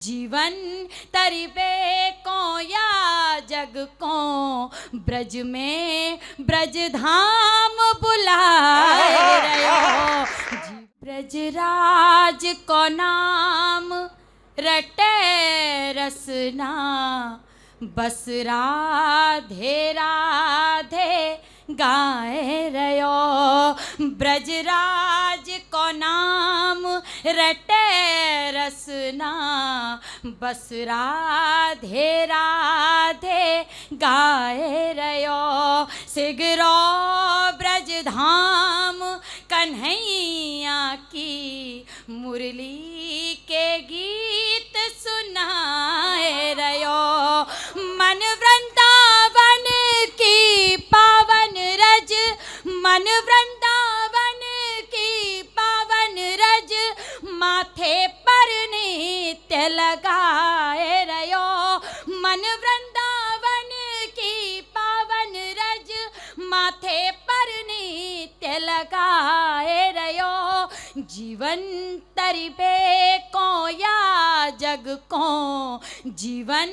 जीवन तरीबे को या जग को ब्रज में ब्रज धाम बुलाए रहो। ब्रज राज को नाम रटे रसना, बस राधे राधे गाए रहो। ब्रज राज को नाम रटे रसना, बस राधे राधे गाए रहो। सिगरो ब्रज धाम कन्हैया की, मुरली के गीत सुनाए रहो। मन वृंदावन की पावन रज, मन वृंदावन की पावन रज, माथे पर नित्य लगाए रहो। मन वृंदावन की पावन रज, माथे पर नित्य लगाए रहो। जीवन तरीबे को या जग को, जीवन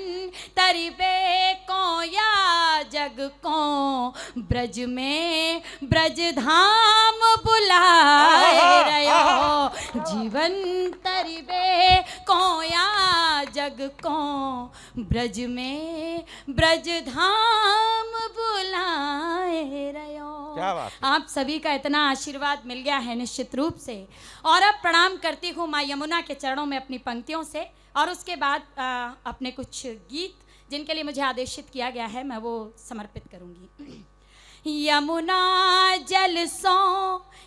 तरीबे को या जग को, ब्रज में ब्रज धाम बुलाए रहो। जीवन तरीबे को या जग को, ब्रज में ब्रज धाम बुलाए रहो। क्या बात है? आप सभी का इतना आशीर्वाद मिल गया है निश्चित रूप से। और अब प्रणाम करती हूँ माँ यमुना के चरणों में अपनी पंक्तियों से, और उसके बाद अपने कुछ गीत जिनके लिए मुझे आदेशित किया गया है मैं वो समर्पित करूँगी। यमुना जल सो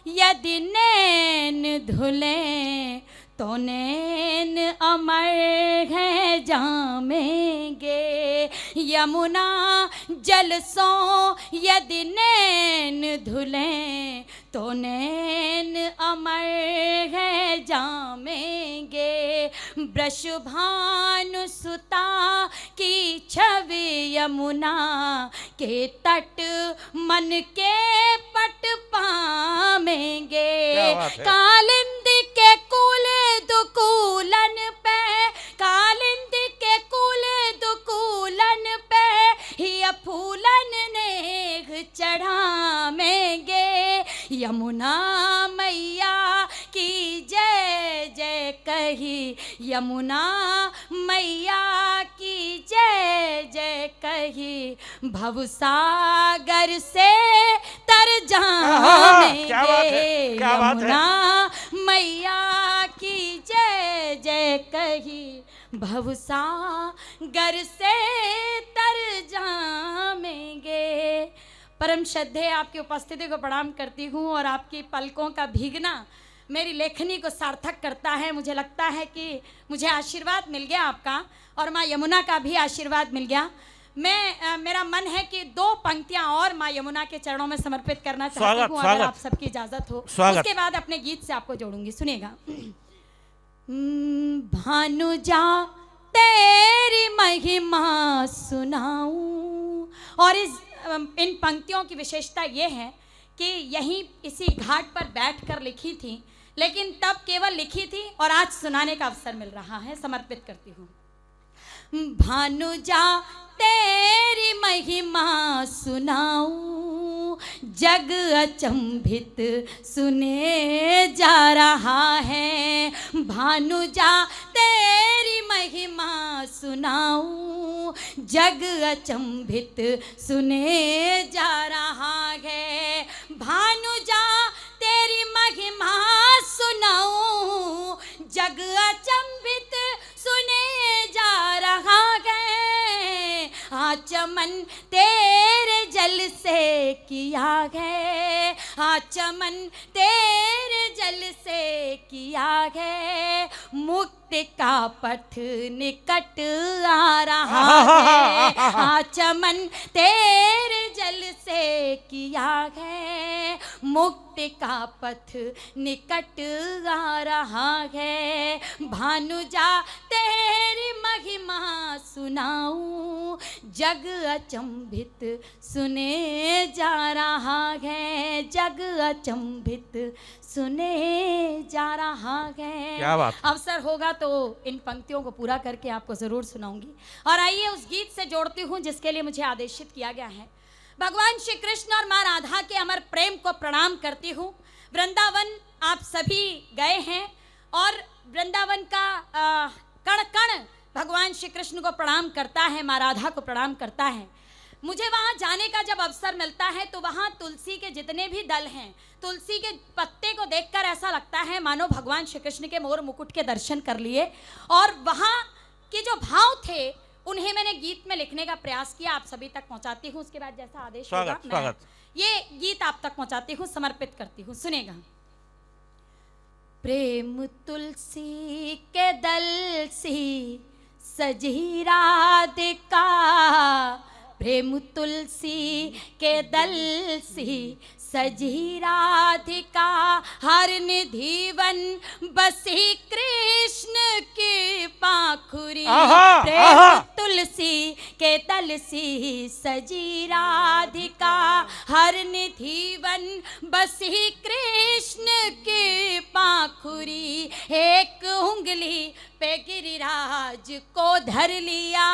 यदि नैन धुले, तो नैन अमर है जामेंगे। यमुना जल सो यदि नैन धुले, तो नैन अमर है जामेंगे। वृषभानु सुता की छवि यमुना, के तट मन के पट पामेंगे। कालिंद के कुल दुकूलन पे, कालिंद के कुल दुकूलन पे, हिय फूलन नेग चढ़ामेंगे। यमुना मैया की जय जय कही, यमुना मैया की जय जय कही, भवसागर से तर जाएंगे। यमुना मैया की जय जय कही, भवसागर से तर जाएंगे। परम श्रद्धेय आपकी उपस्थिति को प्रणाम करती हूँ, और आपकी पलकों का भीगना मेरी लेखनी को सार्थक करता है। मुझे लगता है कि मुझे आशीर्वाद मिल गया आपका, और माँ यमुना का भी आशीर्वाद मिल गया। मैं मेरा मन है कि दो पंक्तियां और माँ यमुना के चरणों में समर्पित करना चाहती हूँ, अगर आप सबकी इजाजत हो। उसके बाद अपने गीत से आपको जोड़ूंगी, सुनिएगा। भानुजा तेरी महिमा सुनाऊं। और इन पंक्तियों की विशेषता ये है कि यहीं इसी घाट पर बैठकर लिखी थी, लेकिन तब केवल लिखी थी और आज सुनाने का अवसर मिल रहा है। समर्पित करती हूँ। भानुजा तेरी महिमा सुनाऊं, जग अचंभित सुने जा रहा है। भानुजा तेरी महिमा सुनाऊं, जग अचंभित सुने जा रहा है। भानुजा तेरी महिमा सुनाऊं, जग अचंभित सुने जा रहा है। आचमन तेरे जल से किया है, आचमन तेरे जल से किया है। मुक्ति का पथ निकट आ रहा है। आचमन तेरे जल से किया है, मुक्ति का पथ निकट आ रहा है। भानुजा तेरी महिमा सुनाऊं, जग अचंभित सुने जा रहा है, जग अचंभित सुने जा रहा है। क्या बात। अवसर होगा तो इन पंक्तियों को पूरा करके आपको जरूर सुनाऊंगी। और आइए उस गीत से जोड़ती हूँ जिसके लिए मुझे आदेशित किया गया है। भगवान श्री कृष्ण और माँ राधा के अमर प्रेम को प्रणाम करती हूँ। वृंदावन आप सभी गए हैं और वृंदावन का कण कण भगवान श्री कृष्ण को प्रणाम करता है, माँ राधा को प्रणाम करता है। मुझे वहाँ जाने का जब अवसर मिलता है तो वहाँ तुलसी के जितने भी दल हैं, तुलसी के पत्ते को देखकर ऐसा लगता है मानो भगवान श्री कृष्ण के मोर मुकुट के दर्शन कर लिए। और वहाँ के जो भाव थे उन्हें मैंने गीत में लिखने का प्रयास किया, आप सभी तक पहुँचाती हूँ। उसके बाद जैसा आदेश होगा मैं ये गीत आप तक पहुँचाती हूँ, समर्पित करती हूँ। सुनेगा। प्रेम तुलसी के दल सी सजी राधिका, प्रेम तुलसी के दल सी सजी राधिका, हर निधिवन बसी कृष्ण की पाखुरी। प्रेम तुलसी के दल सी सजी राधिका, हर निधिवन बसी कृष्ण की पाखुरी। एक उंगली पे गिरिराज को धर लिया,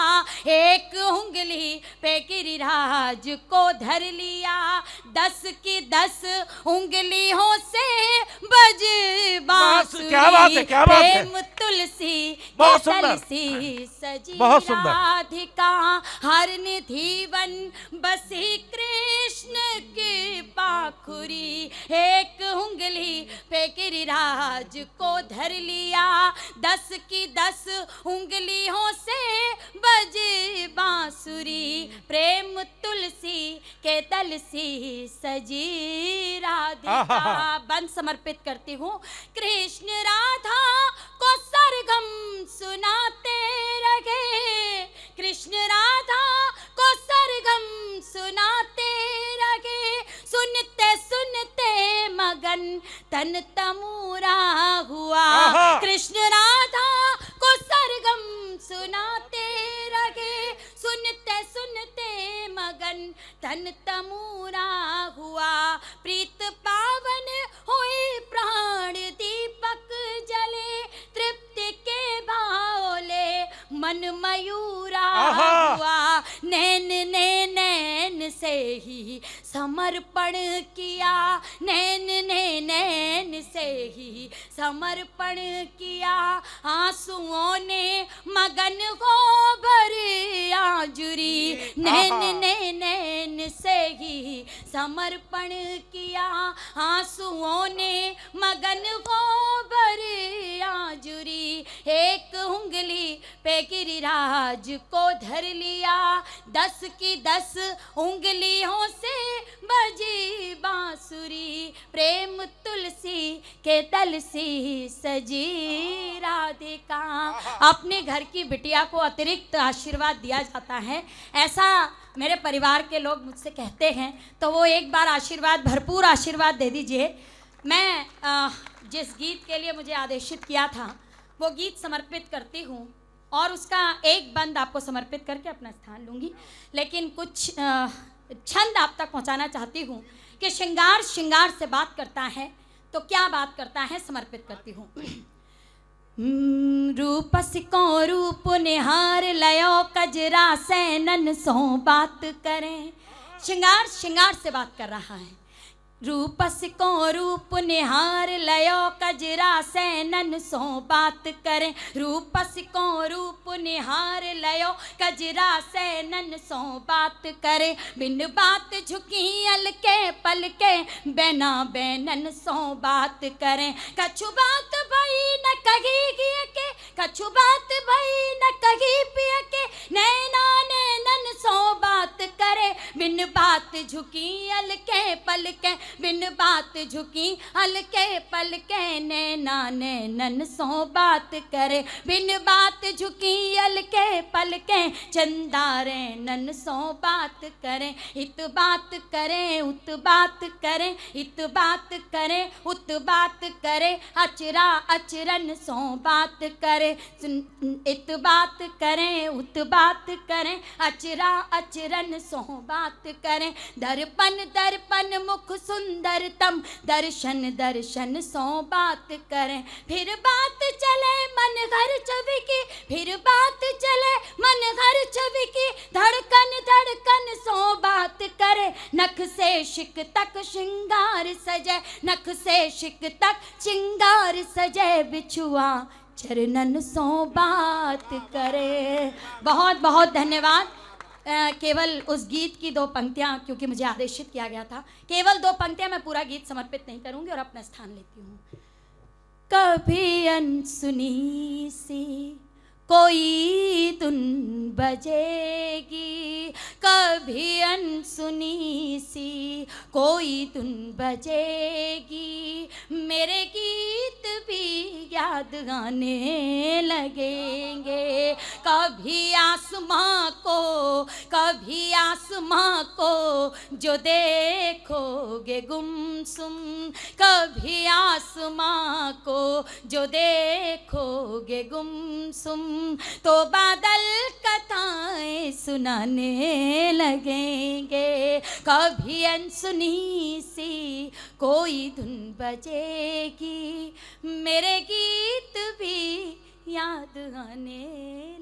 एक उंगली पे गिरिराज को धर लिया, 10 की 10 उंगलियों से बज बांसुरी। क्या बात है, क्या बात है। प्रेम तुलसी बहुत के सुंदर, दल सी सजी बहुत सुंदर। राधिका, हर निधिवन बसी कृष्ण की पाखुरी। एक उंगली पे गिरिराज को धर लिया, 10 की 10 उंगलियों से बजे बांसुरी। प्रेम तुलसी के दल सी सजी राधिका। बंद समर्पित करती हूँ। कृष्ण राधा को सरगम सुनाते रहे, कृष्ण राधा को सरगम सुनाते रहे, सुनते सुनते मगन तन तमूरा हुआ। कृष्ण राधा को सरगम सुनाते रहे, सुनते सुनते मगन तन तमूरा हुआ। प्रीत पावन हुई प्राण दीपक जले, तृप्ति के बावले मन मयूरा हुआ। नैन ने नैन से ही समर्पण किया, नैन ने नैन से ही समर्पण किया। आंसुओं ने मगन को भरी आजुरी, नैन ने नैन से ही समर्पण किया। आंसुओं ने मगन को भरी आजुरी। एक उंगली पे गिरिराज को धर लिया, 10 की 10 उंगलियों से बजी बांसुरी। प्रेम तुलसी के दल सी सजी राधिका। अपने घर की बिटिया को अतिरिक्त आशीर्वाद दिया जाता है, ऐसा मेरे परिवार के लोग मुझसे कहते हैं, तो वो एक बार आशीर्वाद, भरपूर आशीर्वाद दे दीजिए। मैं जिस गीत के लिए मुझे आदेशित किया था वो गीत समर्पित करती हूँ और उसका एक बंद आपको समर्पित करके अपना स्थान लूँगी। लेकिन कुछ छंद आप तक पहुँचाना चाहती हूँ कि श्रृंगार श्रृंगार से बात करता है तो क्या बात करता है, समर्पित करती हूँ। रूप सिको रूप निहार लयो कजरा सैनन सो बात करें। श्रृंगार श्रृंगार से बात कर रहा है। रूप सिको रूप निहार लयो कजरा सैनन सो बात करें। रूप सिको रूप निहार लयो कजरा सैनन सो बात करें। बिन बात झुकी अलके पलके बैना बैनन सो बात करें। कछु बात भई न कही गिय के, कछु बात भई न कही पिय के, नैना नैनन सो बात करे। बिन बात झुकी अलके पलके, बिन बात झुकी अलके पलके, नैना नैनन सो बात करे। बिन बात झुकी पलके चंदारे नन सो बात करें, इत बात करें उत बात करें, इत बात करें उत बात करें, अचरा अचरन सो बात करें, इत बात करें उत बात करें, अचरा अचरन सो बात करें। दर्पण दर्पण मुख सुंदरतम, दर्शन दर्शन सो बात करें। फिर बात चले मन घर छवि की, फिर बात चले मन घर छवि की, धड़कन धड़कन सो बात करे। नख से शिक तक श्रृंगार सजे, नख से शिक तक श्रृंगार सजे, बिछुआ चरणन सो बात करे। बहुत बहुत धन्यवाद। केवल उस गीत की 2 पंक्तियाँ, क्योंकि मुझे आदेशित किया गया था, केवल 2 पंक्तियाँ, मैं पूरा गीत समर्पित नहीं करूंगी और अपना स्थान लेती हूँ। कभी अनसुनी सी कोई धुन बजेगी, कभी अनसुनी सी कोई धुन बजेगी, मेरे गीत भी याद आने लगेंगे। कभी आसमां को जो देखोगे गुमसुम, कभी आसमां को जो देखोगे गुमसुम, तो बादल कथाएं सुनाने लगेंगे। कभी अनसुनी सी कोई धुन बजेगी, मेरे गीत भी याद आने